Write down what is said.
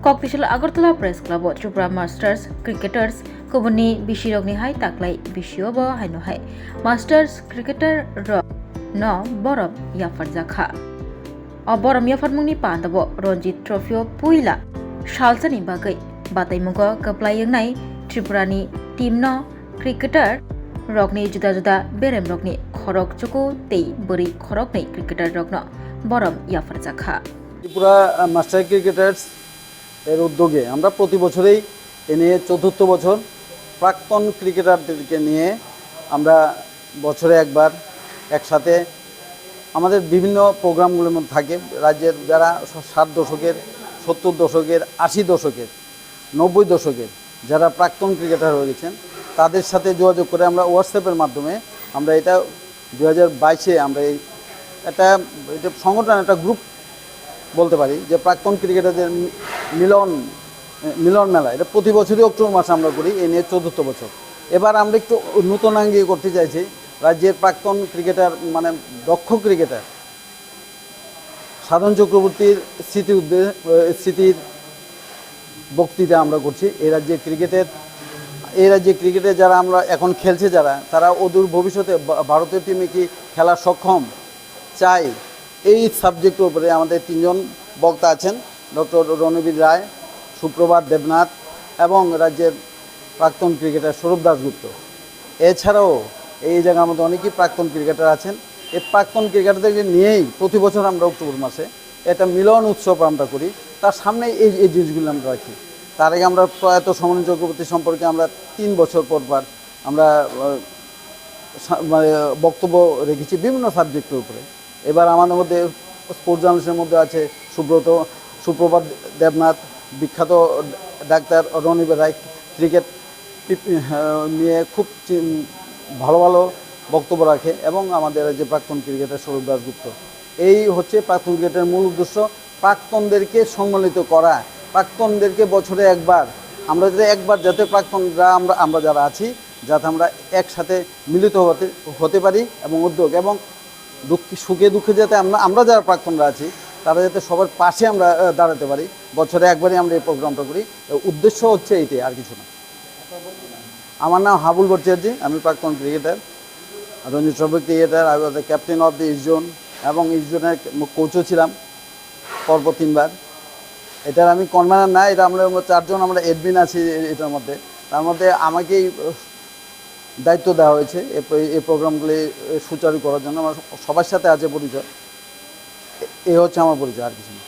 Kokbishal Agartala Press Club Tripura Masters Cricketers Kubuni Bishirogni Hai Taklai Bishiobo Hainu Hai Masters Cricketer Rock No Borom Yafar Zakha Borom Yafar Muni Pandabo Ronjit Trofeo Puila Shalsani Bagai Batai Mugo Kaplayang Nai Tripurani Team No Cricketer Rockni Juda Juda Berem Rockni Khorok Choko Tei Buri Khorokni Cricketer Rockno Borom Yafar Zakha Tripura master cricketers এর উদ্যোগে আমরা প্রতি বছরেই এ নিয়ে চতুর্থ বছর প্রাক্তন ক্রিকেটারদেরকে নিয়ে আমরা বছরে একবার একসাথে আমাদের বিভিন্ন প্রোগ্রামগুলোর মধ্যে থাকে রাজ্যের যারা 60 দশকের 70 দশকের 80 দশকের 90 দশকের যারা প্রাক্তন ক্রিকেটার হয়ে গেছেন তাদের সাথে যোগাযোগ করে আমরা হোয়াটসঅ্যাপের মাধ্যমে আমরা এটা 2022-এ আমরা এটা সংগঠন একটা গ্রুপ বলতে পারি যে প্রাক্তন ক্রিকেটারদের মিলন মেলা এটা প্রতি বছরই অক্টোবর মাসে আমরা করি এই নিয়ে চতুর্থ বছর। এবার আমরা একটু নূতনাঙ্গি করতে চাইছি রাজ্যের প্রাক্তন ক্রিকেটার মানে দক্ষ ক্রিকেটার সাধন চক্রবর্তীর স্মৃতির বক্তৃতা আমরা করছি। এই রাজ্যে ক্রিকেটে যারা আমরা এখন খেলছে যারা তারা অদূর ভবিষ্যতে ভারতীয় টিমে কি খেলা সক্ষম চাই এই সাবজেক্টের উপরে আমাদের 3 জন বক্তা আছেন ডক্টর রণবীর রায়, সুপ্রভাত দেবনাথ এবং রাজ্যের প্রাক্তন ক্রিকেটার সৌরভ দাশগুপ্ত। এছাড়াও এই জায়গার মধ্যে অনেকেই প্রাক্তন ক্রিকেটার আছেন। এই প্রাক্তন ক্রিকেটারদেরকে নিয়েই প্রতি বছর আমরা অক্টোবর মাসে একটা মিলন উৎসব আমরা করি, তার সামনে এই জিনিসগুলো আমরা রাখি। তার আগে আমরা প্রয়াত সমরেন চক্রবর্তী সম্পর্কে আমরা 3 বছর পর আমরা বক্তব্য রেখেছি বিভিন্ন সাবজেক্টের উপরে। এবার আমাদের মধ্যে স্পোর্টস জার্নালিস্টের মধ্যে আছে সুপ্রভাত দেবনাথ, বিখ্যাত ডাক্তার রণবীর রায় ক্রিকেট নিয়ে খুব ভালো বক্তব্য রাখে এবং আমাদের যে প্রাক্তন ক্রিকেটার সৌরভ দাশগুপ্ত। এই হচ্ছে প্রাক্তন ক্রিকেটের মূল উদ্দেশ্য, প্রাক্তনদেরকে সম্মানিত করা, প্রাক্তনদেরকে বছরে একবার আমরা যাতে প্রাক্তনরা আমরা যারা আছি যাতে আমরা একসাথে মিলিত হতে পারি এবং উদ্যোগ এবং সুখে দুঃখে যাতে আমরা যারা প্রাক্তনরা আছি তারা যাতে সবার পাশে আমরা দাঁড়াতে পারি, বছরে একবারই আমরা এই প্রোগ্রামটা করি। উদ্দেশ্য হচ্ছে এইটাই, আর কিছু না। আমার নাম হাবুল ভট্টাচার্য, আমি প্রাক্তন cricketer, Ranji trophy cricketer. I was the captain of the east zone এবং ইস্ট জোনের কোচও ছিলাম পরপর 3 বার। এটার আমি কনভেনার না, এটা আমরা 4 জন আমরা এডমিন আছি এটার মধ্যে। তার মধ্যে আমাকেই দায়িত্ব দেওয়া হয়েছে এই প্রোগ্রামগুলি সুচারু করার জন্য। আমার সবার সাথে আছে পরিচয়, এই হচ্ছে আমার পরিচয়, আর কিছু না।